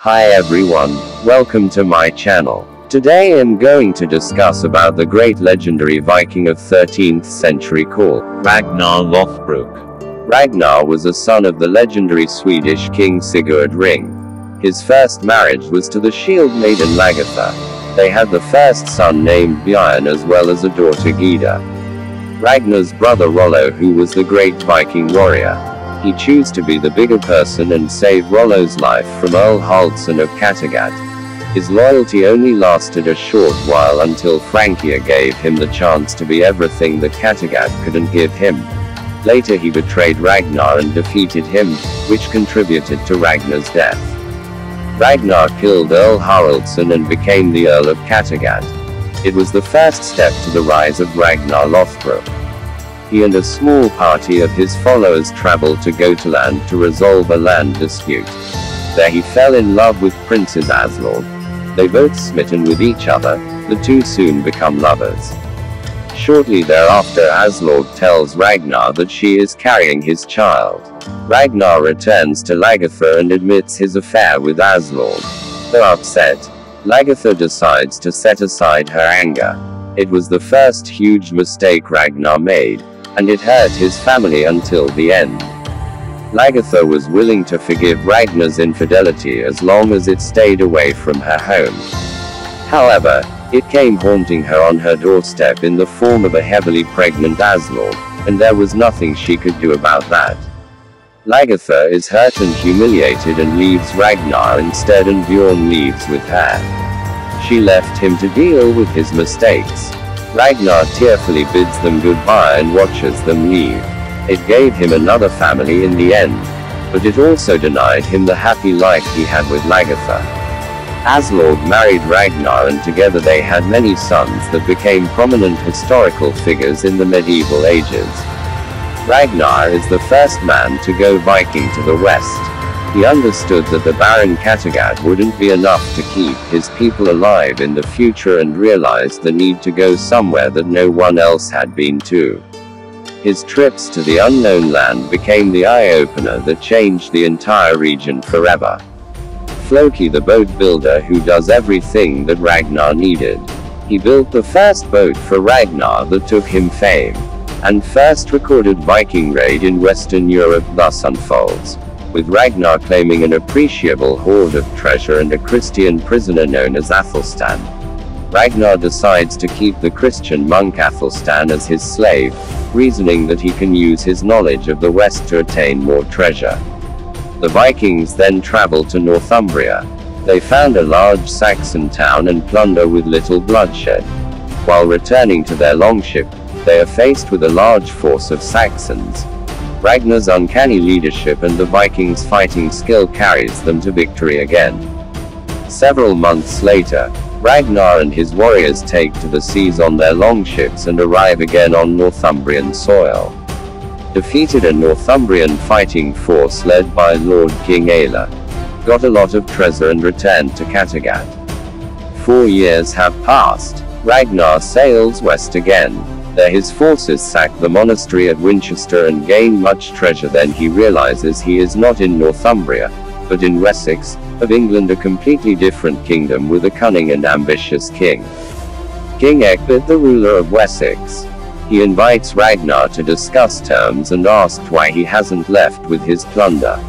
Hi everyone, welcome to my channel. Today I'm going to discuss about the great legendary Viking of 13th century called Ragnar Lothbrok. Ragnar was a son of the legendary Swedish king Sigurd Ring. His first marriage was to the shield maiden Lagertha. They had the first son named Björn as well as a daughter Gyda. Ragnar's brother Rollo, who was the great Viking warrior. He chose to be the bigger person and save Rollo's life from Earl Haraldsson of Kattegat. His loyalty only lasted a short while until Francia gave him the chance to be everything that Kattegat couldn't give him. Later he betrayed Ragnar and defeated him, which contributed to Ragnar's death. Ragnar killed Earl Haraldsson and became the Earl of Kattegat. It was the first step to the rise of Ragnar Lothbrok. He and a small party of his followers traveled to Gotaland to resolve a land dispute. There he fell in love with Princess Aslauge. They both smitten with each other, the two soon become lovers. Shortly thereafter Aslauge tells Ragnar that she is carrying his child. Ragnar returns to Lagertha and admits his affair with Aslauge. Though upset, Lagertha decides to set aside her anger. It was the first huge mistake Ragnar made, and it hurt his family until the end. Lagertha was willing to forgive Ragnar's infidelity as long as it stayed away from her home. However, it came haunting her on her doorstep in the form of a heavily pregnant Aslauge, and there was nothing she could do about that. Lagertha is hurt and humiliated and leaves Ragnar instead, and Bjorn leaves with her. She left him to deal with his mistakes. Ragnar tearfully bids them goodbye and watches them leave. It gave him another family in the end, but it also denied him the happy life he had with Lagertha. Aslauge married Ragnar and together they had many sons that became prominent historical figures in the medieval ages. Ragnar is the first man to go Viking to the west. He understood that the barren Kattegat wouldn't be enough to keep his people alive in the future and realized the need to go somewhere that no one else had been to. His trips to the unknown land became the eye-opener that changed the entire region forever. Floki, the boat builder who does everything that Ragnar needed. He built the first boat for Ragnar that took him fame. And first recorded Viking raid in Western Europe thus unfolds, with Ragnar claiming an appreciable hoard of treasure and a Christian prisoner known as Athelstan. Ragnar decides to keep the Christian monk Athelstan as his slave, reasoning that he can use his knowledge of the West to attain more treasure. The Vikings then travel to Northumbria. They found a large Saxon town and plunder with little bloodshed. While returning to their longship, they are faced with a large force of Saxons. Ragnar's uncanny leadership and the Vikings' fighting skill carries them to victory again. Several months later, Ragnar and his warriors take to the seas on their longships and arrive again on Northumbrian soil. Defeated a Northumbrian fighting force led by Lord King Aelle. Got a lot of treasure and returned to Kattegat. 4 years have passed. Ragnar sails west again. There his forces sack the monastery at Winchester and gain much treasure. Then he realizes he is not in Northumbria, but in Wessex, of England, a completely different kingdom with a cunning and ambitious king. King Egbert, the ruler of Wessex. He invites Ragnar to discuss terms and asked why he hasn't left with his plunder.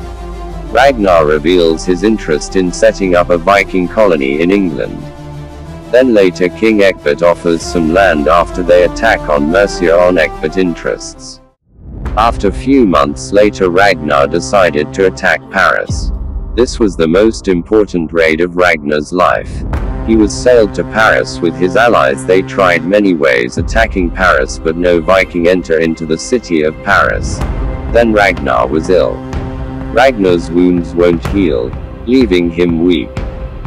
Ragnar reveals his interest in setting up a Viking colony in England. Then later King Egbert offers some land after they attack on Mercia on Egbert interests. After few months later Ragnar decided to attack Paris. This was the most important raid of Ragnar's life. He was sailed to Paris with his allies. They tried many ways attacking Paris but no Viking enter into the city of Paris. Then Ragnar was ill. Ragnar's wounds won't heal, leaving him weak.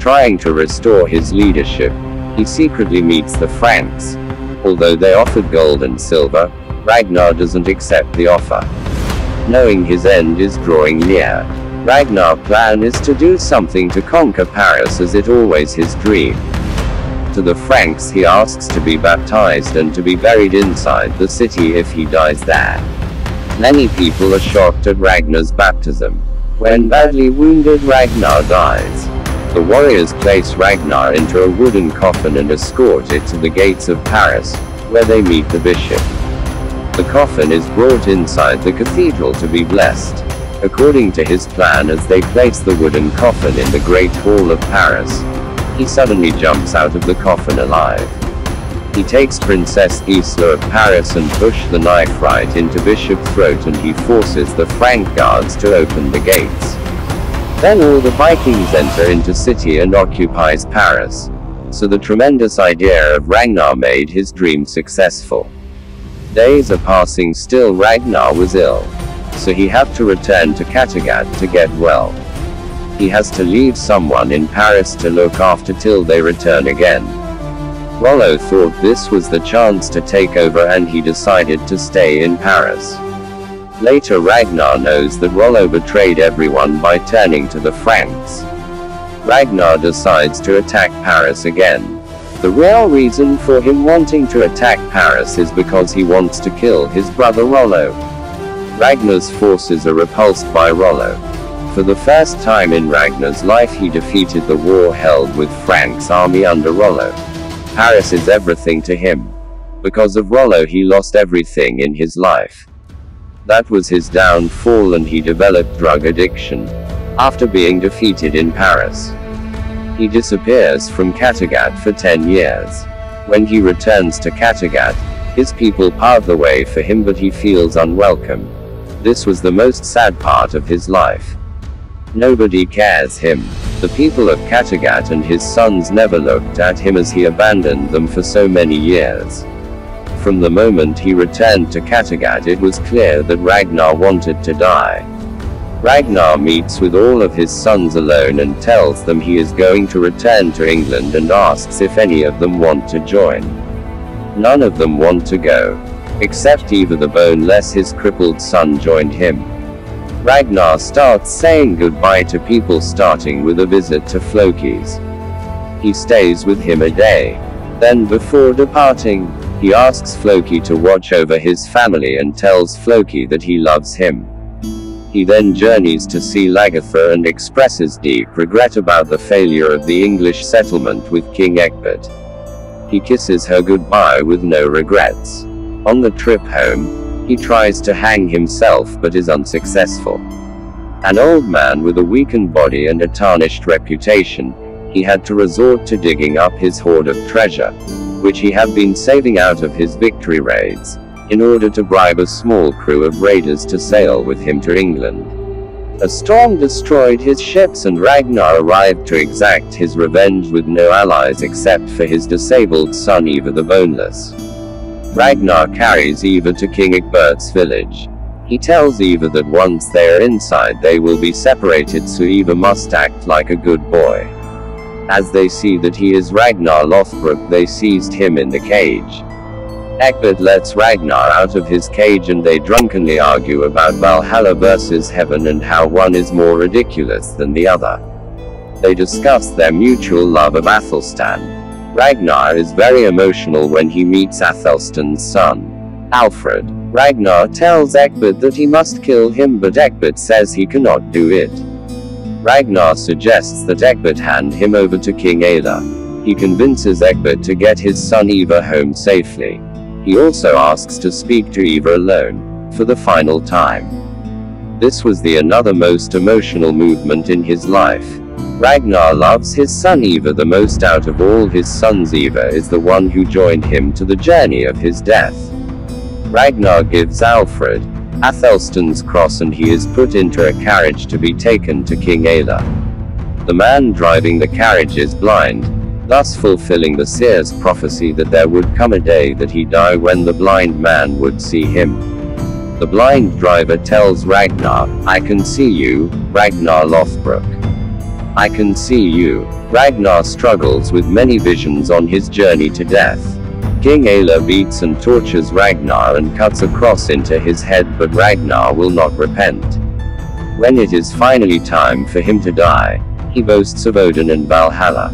Trying to restore his leadership, he secretly meets the Franks. Although they offered gold and silver, Ragnar doesn't accept the offer. Knowing his end is drawing near, Ragnar's plan is to do something to conquer Paris, as it always his dream. To the Franks he asks to be baptized and to be buried inside the city if he dies there. Many people are shocked at Ragnar's baptism. When badly wounded Ragnar dies, The warriors place Ragnar into a wooden coffin and escort it to the gates of Paris, where they meet the bishop. The coffin is brought inside the cathedral to be blessed. According to his plan, as they place the wooden coffin in the Great Hall of Paris, he suddenly jumps out of the coffin alive. He takes Princess Gisela of Paris and pushes the knife right into Bishop's throat, and he forces the Frank guards to open the gates. Then all the Vikings enter into city and occupies Paris. So the tremendous idea of Ragnar made his dream successful. Days are passing, still Ragnar was ill. So he had to return to Kattegat to get well. He has to leave someone in Paris to look after till they return again. Rollo thought this was the chance to take over, and he decided to stay in Paris. Later Ragnar knows that Rollo betrayed everyone by turning to the Franks. Ragnar decides to attack Paris again. The real reason for him wanting to attack Paris is because he wants to kill his brother Rollo. Ragnar's forces are repulsed by Rollo. For the first time in Ragnar's life, he defeated the war held with Frank's army under Rollo. Paris is everything to him. Because of Rollo he lost everything in his life. That was his downfall, and he developed drug addiction. After being defeated in Paris, he disappears from Kattegat for 10 years. When he returns to Kattegat, his people pave the way for him, but he feels unwelcome. This was the most sad part of his life. Nobody cares him. The people of Kattegat and his sons never looked at him, as he abandoned them for so many years. From the moment he returned to Kattegat, it was clear that Ragnar wanted to die. Ragnar meets with all of his sons alone and tells them he is going to return to England, and asks if any of them want to join. None of them want to go. Except Ivar the Boneless, his crippled son, joined him. Ragnar starts saying goodbye to people, starting with a visit to Floki's. He stays with him a day. Then before departing, he asks Floki to watch over his family and tells Floki that he loves him. He then journeys to see Lagertha and expresses deep regret about the failure of the English settlement with King Egbert. He kisses her goodbye with no regrets. On the trip home, he tries to hang himself but is unsuccessful. An old man with a weakened body and a tarnished reputation, he had to resort to digging up his hoard of treasure, which he had been saving out of his victory raids, in order to bribe a small crew of raiders to sail with him to England. A storm destroyed his ships, and Ragnar arrived to exact his revenge with no allies except for his disabled son Ivar the Boneless. Ragnar carries Ivar to King Egbert's village. He tells Ivar that once they are inside they will be separated, so Ivar must act like a good boy. As they see that he is Ragnar Lothbrok, they seized him in the cage. Egbert lets Ragnar out of his cage, and they drunkenly argue about Valhalla versus heaven and how one is more ridiculous than the other. They discuss their mutual love of Athelstan. Ragnar is very emotional when he meets Athelstan's son, Alfred. Ragnar tells Egbert that he must kill him, but Egbert says he cannot do it. Ragnar suggests that Egbert hand him over to King Aila. He convinces Egbert to get his son Ivar home safely. He also asks to speak to Ivar alone, for the final time. This was another most emotional movement in his life. Ragnar loves his son Ivar the most out of all his sons. Ivar is the one who joined him to the journey of his death. Ragnar gives Alfred Athelstan's cross, and he is put into a carriage to be taken to King Aila. The man driving the carriage is blind, thus fulfilling the seer's prophecy that there would come a day that he die when the blind man would see him. The blind driver tells Ragnar, "I can see you, Ragnar Lothbrok. I can see you." Ragnar struggles with many visions on his journey to death. King Aila beats and tortures Ragnar and cuts a cross into his head, but Ragnar will not repent. When it is finally time for him to die, he boasts of Odin and Valhalla.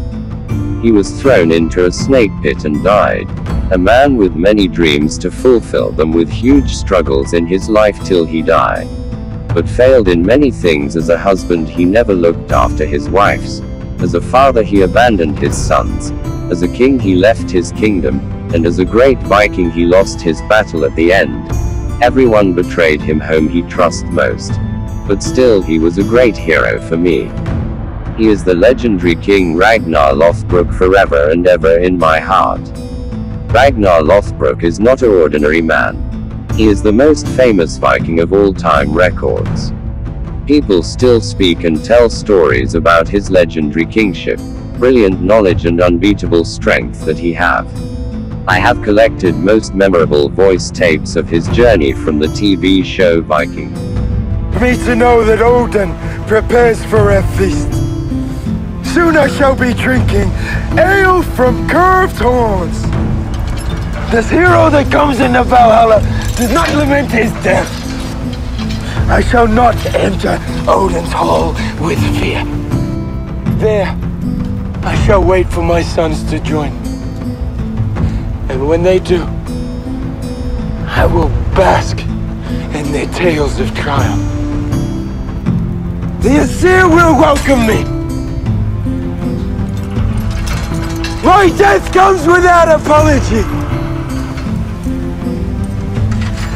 He was thrown into a snake pit and died. A man with many dreams to fulfill them, with huge struggles in his life till he died. But failed in many things. As a husband, he never looked after his wives. As a father he abandoned his sons, as a king he left his kingdom, and as a great Viking he lost his battle at the end. Everyone betrayed him whom he trusted most. But still he was a great hero for me. He is the legendary King Ragnar Lothbrok forever and ever in my heart. Ragnar Lothbrok is not an ordinary man. He is the most famous Viking of all time records. People still speak and tell stories about his legendary kingship, brilliant knowledge and unbeatable strength that he have. I have collected most memorable voice tapes of his journey from the TV show Viking. For me to know that Odin prepares for a feast. Soon I shall be drinking ale from curved horns. This hero that comes into Valhalla does not lament his death. I shall not enter Odin's hall with fear. There, I shall wait for my sons to join me. And when they do, I will bask in their tales of triumph. The Aesir will welcome me. My death comes without apology.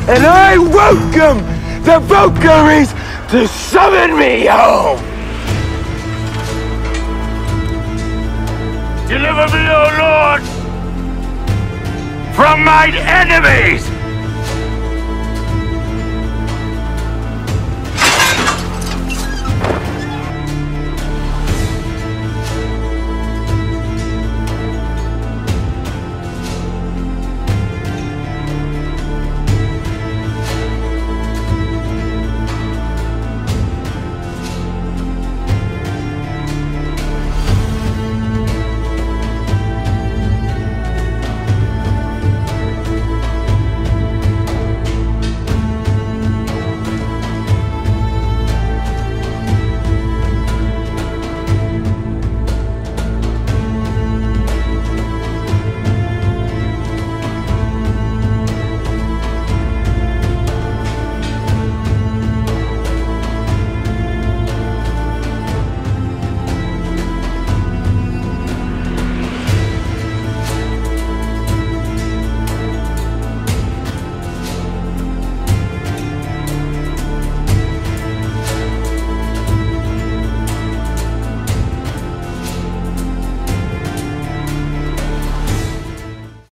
And I welcome the Valkyries to summon me home! Deliver me, O Lord, from mine enemies!